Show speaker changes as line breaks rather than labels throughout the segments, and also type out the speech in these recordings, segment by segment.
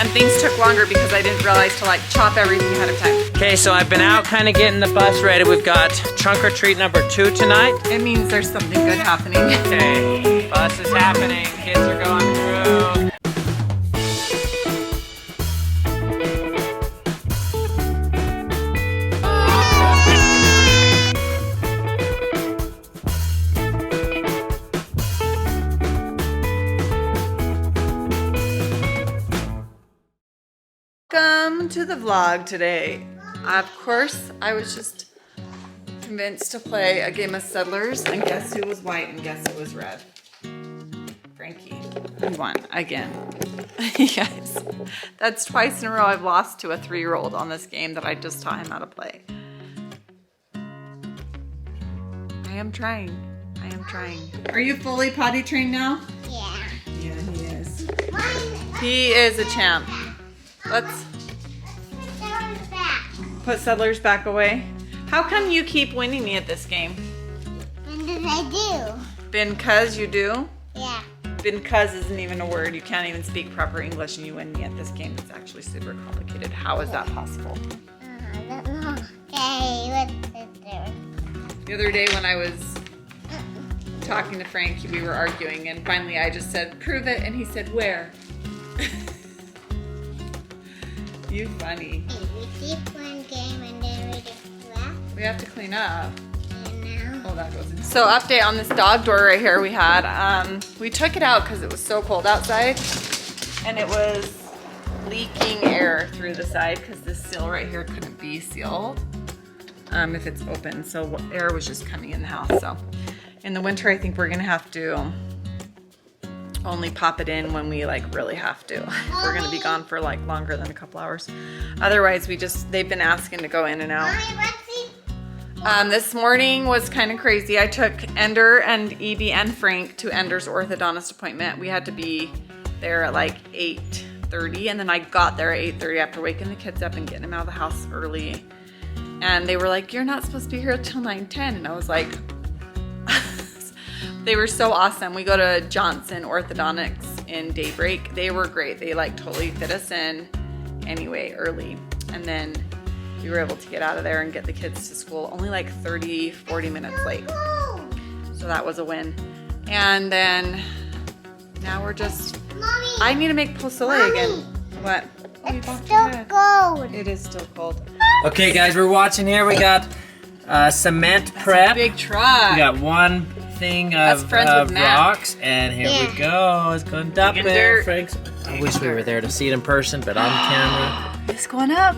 and things took longer because I didn't realize to like chop everything ahead of time.
Okay, so I've been out kind of getting the bus ready. We've got trunk or treat number 2 tonight.
It means there's something good happening.
Okay, bus is happening. Kids are going through.
Welcome to the vlog today. Of course, I was just convinced to play a game of Settlers, and guess who was white and guess who was red? Frankie. He won again. Yes, that's twice in a row I've lost to a 3-year-old on this game that I just taught him how to play. I am trying. I am trying. Are you fully potty trained now?
Yeah.
Yeah, he is. He is a champ. Let's put Settlers back away. How come you keep winning me at this game?
When did I do?
Because you do?
Yeah.
Because isn't even a word. You can't even speak proper English and you win me at this game. It's actually super complicated. How is that possible?
I don't know. Okay, what's it?
The other day when I was talking to Frankie, we were arguing and finally I just said, prove it, and he said, where? You funny.
We keep one game and then we just left.
We have to clean up.
And now.
Oh, that goes in. So update on this dog door right here we had. We took it out because it was so cold outside and it was leaking air through the side because this seal right here couldn't be sealed if it's open. So air was just coming in the house. So in the winter, I think we're gonna have to only pop it in when we like really have to. We're gonna be gone for like longer than a couple hours. Otherwise, they've been asking to go in and out. This morning was kind of crazy. I took Ender and Evie and Frank to Ender's orthodontist appointment. We had to be there at like 8:30, and then I got there at 8:30 after waking the kids up and getting them out of the house early. And they were like, "You're not supposed to be here till 9:10," and I was like, they were so awesome. We go to Johnson Orthodontics in Daybreak. They were great. They like totally fit us in anyway early. And then we were able to get out of there and get the kids to school only like 30, 40 minutes late. So that was a win. And then now we're just,
Mommy,
I need to make pozole again. What? Oh, you
it's
bumped your
still
head.
cold.
It is still cold.
Okay, guys, we're watching here. We got cement prep.
Big truck.
We got one thing
That's
of
friends with Matt.
rocks, and here we go. It's going up
Digging
there,
dirt.
Frank's. I wish we were there to see it in person, but on camera,
It's going up.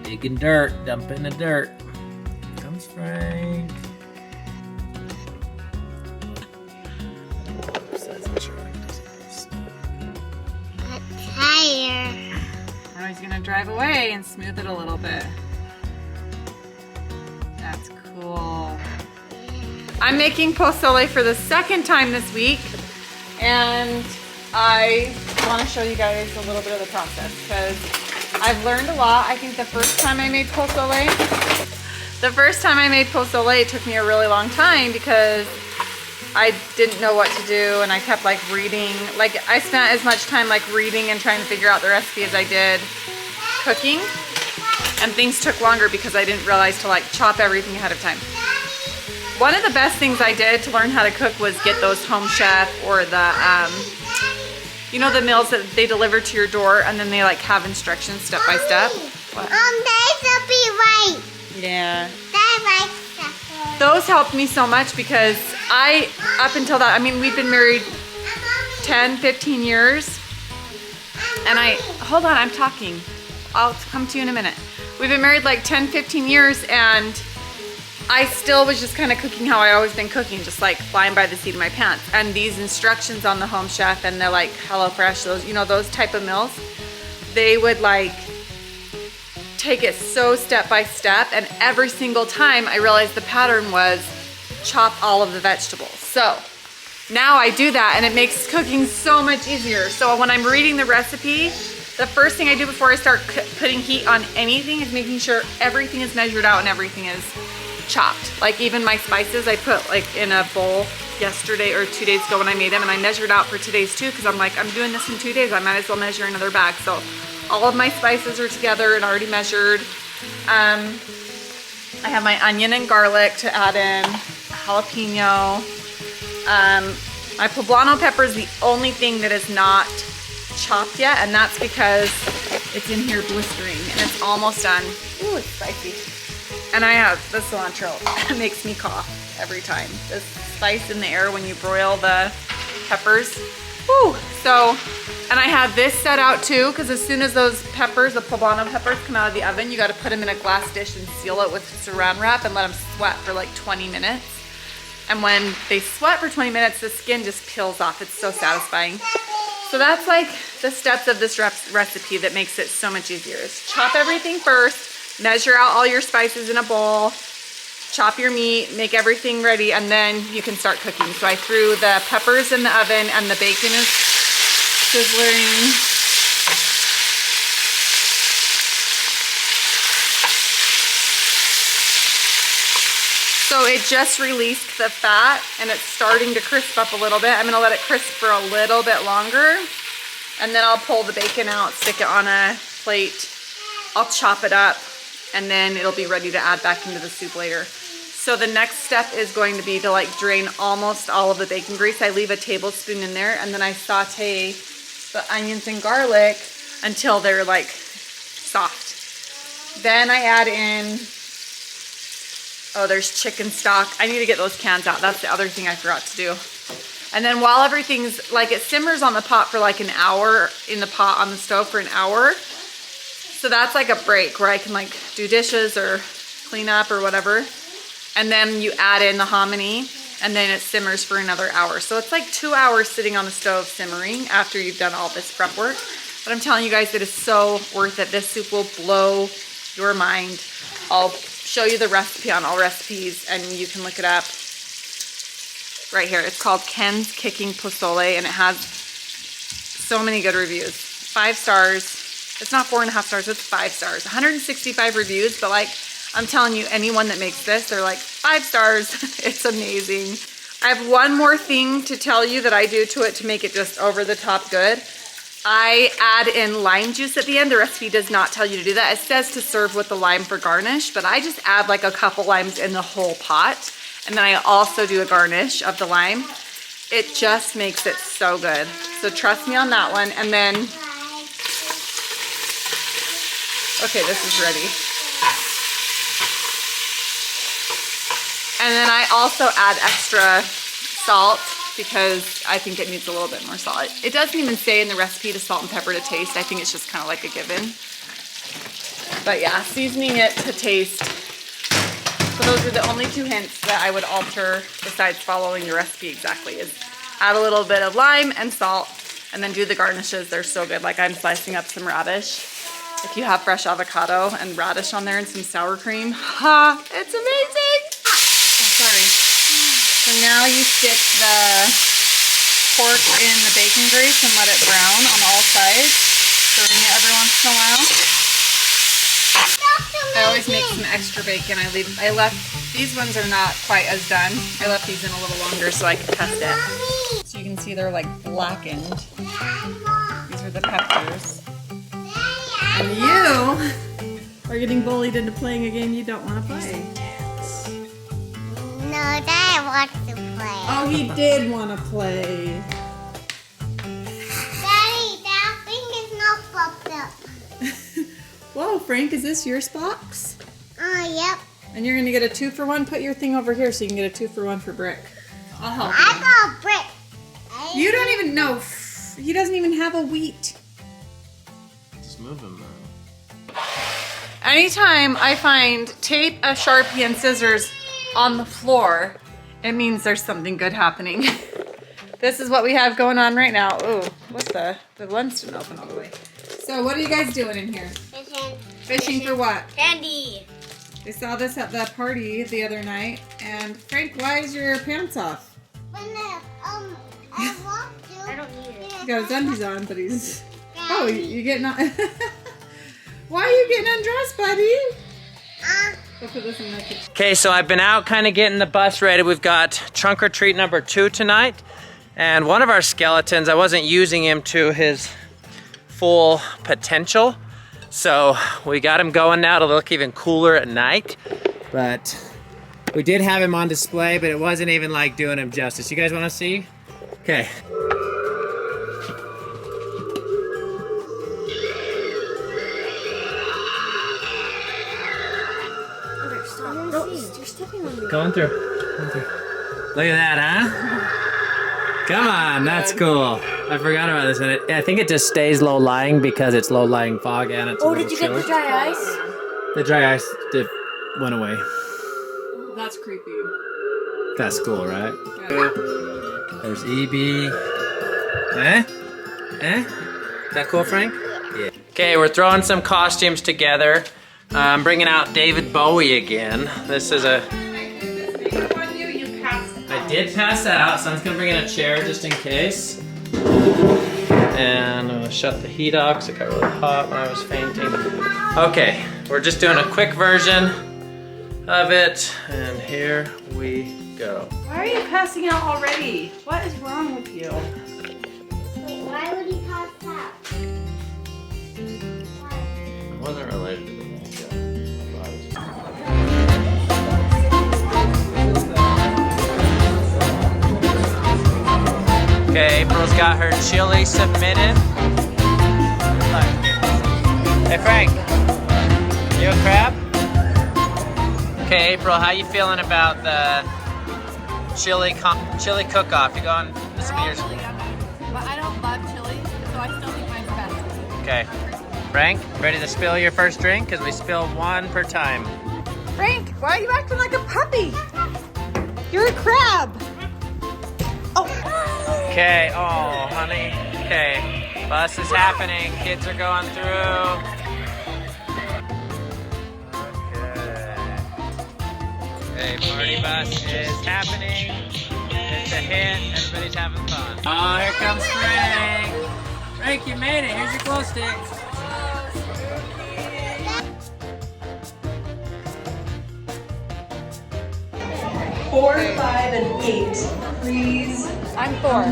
digging dirt, dumping the dirt. Here comes Frank.
Tire.
Now he's gonna drive away and smooth it a little bit. That's cool. I'm making pozole for the second time this week, and I want to show you guys a little bit of the process because I've learned a lot. I think the first time I made pozole, it took me a really long time because I didn't know what to do, and I kept like reading. Like I spent as much time like reading and trying to figure out the recipe as I did cooking, and things took longer because I didn't realize to like chop everything ahead of time. One of the best things I did to learn how to cook was get those Home Chef or the, you know, the meals that they deliver to your door and then they like have instructions step by step. What?
There's a be right.
Yeah.
That right stuff.
Those helped me so much because up until that, I mean, we've been married 10, 15 years. And hold on, I'm talking. I'll come to you in a minute. We've been married like 10, 15 years, and I still was just kind of cooking how I always been cooking, just like flying by the seat of my pants. And these instructions on the Home Chef and they're like HelloFresh, those, you know, those type of meals, they would like take it so step by step. And every single time I realized the pattern was chop all of the vegetables. So now I do that and it makes cooking so much easier. So when I'm reading the recipe, the first thing I do before I start putting heat on anything is making sure everything is measured out and everything is chopped. Like even my spices, I put like in a bowl yesterday or 2 days ago when I made them, and I measured out for today's too, because I'm like, I'm doing this in 2 days, I might as well measure another bag. So all of my spices are together and already measured. I have my onion and garlic to add in, jalapeno. My poblano pepper is the only thing that is not chopped yet, and that's because it's in here blistering and it's almost done. Ooh, it's spicy. And I have the cilantro. It makes me cough every time. The spice in the air when you broil the peppers. Woo! So, and I have this set out too, because as soon as those peppers, the poblano peppers, come out of the oven, you got to put them in a glass dish and seal it with saran wrap and let them sweat for like 20 minutes. And when they sweat for 20 minutes, the skin just peels off. It's so satisfying. So that's like the steps of this recipe that makes it so much easier. Is chop everything first, measure out all your spices in a bowl, chop your meat, make everything ready, and then you can start cooking. So I threw the peppers in the oven and the bacon is sizzling. So it just released the fat and it's starting to crisp up a little bit. I'm gonna let it crisp for a little bit longer, and then I'll pull the bacon out, stick it on a plate. I'll chop it up, and then it'll be ready to add back into the soup later. So the next step is going to be to like drain almost all of the bacon grease. I leave a tablespoon in there, and then I saute the onions and garlic until they're like soft. Then I add in, oh, there's chicken stock. I need to get those cans out. That's the other thing I forgot to do. And then while everything's, like, it simmers on the pot for like an hour, in the pot on the stove for an hour. So that's like a break where I can like do dishes or clean up or whatever. And then you add in the hominy, and then it simmers for another hour. So it's like 2 hours sitting on the stove simmering after you've done all this prep work. But I'm telling you guys, it is so worth it. This soup will blow your mind. I'll show you the recipe on All Recipes, and you can look it up right here. It's called Ken's Kicking Pozole, and it has so many good reviews. 5 stars. It's not 4.5 stars, it's 5 stars. 165 reviews, but like, I'm telling you, anyone that makes this, they're like 5 stars. It's amazing. I have one more thing to tell you that I do to it to make it just over the top good. I add in lime juice at the end. The recipe does not tell you to do that. It says to serve with the lime for garnish, but I just add like a couple limes in the whole pot. And then I also do a garnish of the lime. It just makes it so good. So trust me on that one. And then, okay, this is ready. And then I also add extra salt because I think it needs a little bit more salt. It doesn't even say in the recipe to salt and pepper to taste. I think it's just kind of like a given. But yeah, seasoning it to taste. So those are the only 2 hints that I would alter besides following the recipe exactly, is add a little bit of lime and salt, and then do the garnishes. They're so good. Like, I'm slicing up some radish. If you have fresh avocado and radish on there and some sour cream, ha, it's amazing. Oh, sorry. So now you stick the pork in the bacon grease and let it brown on all sides, stirring it every once in a while. I always make some extra bacon. I left, these ones are not quite as done. I left these in a little longer so I can test it. So you can see they're like blackened. These are the peppers. And you are getting bullied into playing a game you don't want to play.
No, Dad wants to play.
Oh, he did want to play.
Daddy, that thing is not popped up.
Whoa, Frank, is this your box?
Yep.
And you're gonna get a 2-for-1. Put your thing over here so you can get a 2-for-1 for Brick. I'll help you.
I got a brick.
You don't even know. He doesn't even have a wheat.
Just move him, man.
Anytime I find tape, a Sharpie, and scissors on the floor, it means there's something good happening. This is what we have going on right now. Ooh, what the lens didn't open all the way. So what are you guys doing in here?
Fishing.
Fishing for what?
Candy.
We saw this at the party the other night. And Frank, why is your pants off?
When I want to. I don't need it.
He's got his undies on, but he's... Oh, you getting on... Why are you getting undressed, buddy? We'll put this in the kitchen.
Okay, so I've been out kind of getting the bus ready. We've got trunk or treat number 2 tonight. And one of our skeletons, I wasn't using him to his full potential. So we got him going now to look even cooler at night. But we did have him on display, but it wasn't even like doing him justice. You guys wanna see? Okay. Going through. Look at that, huh? Come on, that's cool. I forgot about this. And I think it just stays low-lying because it's low-lying fog and it's a little
did you get the dry ice?
The dry ice went away.
That's creepy.
That's cool, right?
Yeah.
There's EB. Is that cool, Frank? Yeah. Okay, we're throwing some costumes together. I'm bringing out David Bowie again. This is a... I did pass that out, so I'm just gonna bring in a chair just in case. And I'm gonna shut the heat off because it got really hot when I was fainting. Okay, we're just doing a quick version of it, and here we go.
Why are you passing out already? What is wrong with you?
Wait, why would he pass out?
It wasn't related to the makeup. Okay, April's got her chili submitted. Hey Frank, you a crab? Okay, April, how you feeling about the chili cook-off? You going to some of yours?
But I don't love chili, so I still think mine's best.
Okay, Frank, ready to spill your first drink? Because we spill one per time.
Frank, why are you acting like a puppy? You're a crab. Oh.
Okay, oh, honey. Okay, bus is happening. Kids are going through. Okay, party bus is happening. It's a hit. Everybody's having fun. Oh, here comes Frank. Frank, you made it. Here's your glow stick.
4, 5, and 8. Please.
I'm 4.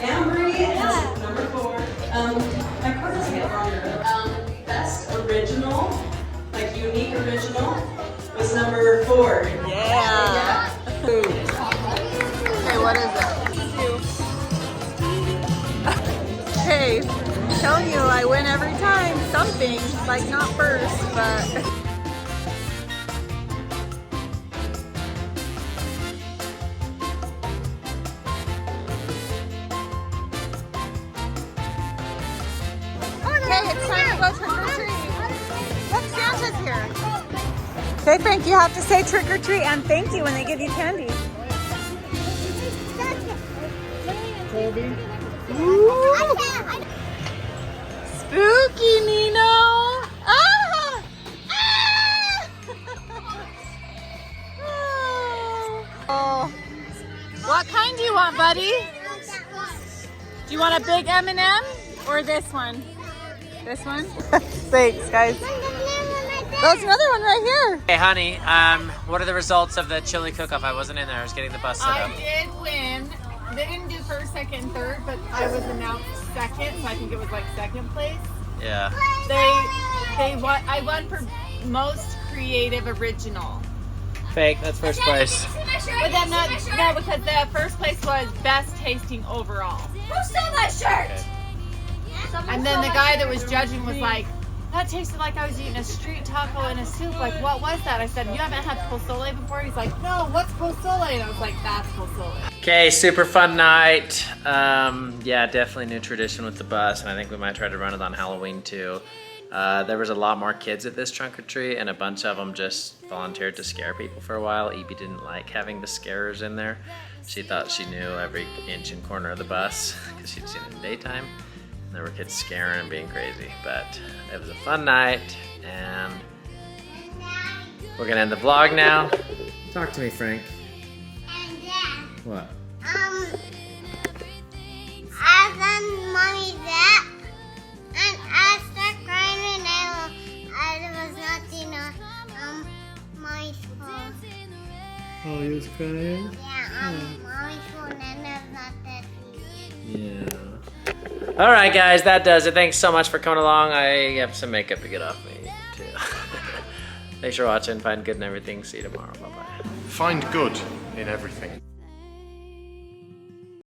Ambree is number 4. My card doesn't get longer. Best original, like unique original, was number 4.
Yeah. Okay, what is it? Hey, I'm telling you, I win every time. Something, like not first, but... Okay, it's time to go trick or treat. Look, Santa's here. Okay, Frank, you have to say trick or treat and thank you when they give you candy. Spooky, Nino. Ah! Oh. What kind do you want, buddy? Do you want a big M&M or this one? This one? Thanks, guys. There's another one right here.
Hey, honey, what are the results of the chili cook-off? I wasn't in there. I was getting the bus set up.
I did win. They didn't do first, second, and third, but I was announced second, so I think it was like second place.
Yeah.
I won for most creative original.
Fake, that's first place.
But then no, because the first place was best tasting overall.
Who stole my shirt?
Okay.
And then the guy that was judging was like, that tasted like I was eating a street taco in a soup. Like, what was that? I said, you haven't had pozole before? He's like, no, what's pozole? And I was like, that's pozole.
Okay, super fun night. Yeah, definitely new tradition with the bus, and I think we might try to run it on Halloween too. There was a lot more kids at this trunk or treat, and a bunch of them just volunteered to scare people for a while. Evie didn't like having the scarers in there. She thought she knew every inch and corner of the bus because she'd seen it in daytime. There were kids scaring and being crazy, but it was a fun night, and we're gonna end the vlog now. Talk to me, Frank. What?
I done mommy's that, and I started crying and I was not in mommy's phone.
Oh, you was crying?
Yeah, mommy's phone and I was not that.
Yeah. All right, guys, that does it. Thanks so much for coming along. I have some makeup to get off me, too. Thanks for watching. Find good in everything. See you tomorrow. Bye-bye.
Find good in everything.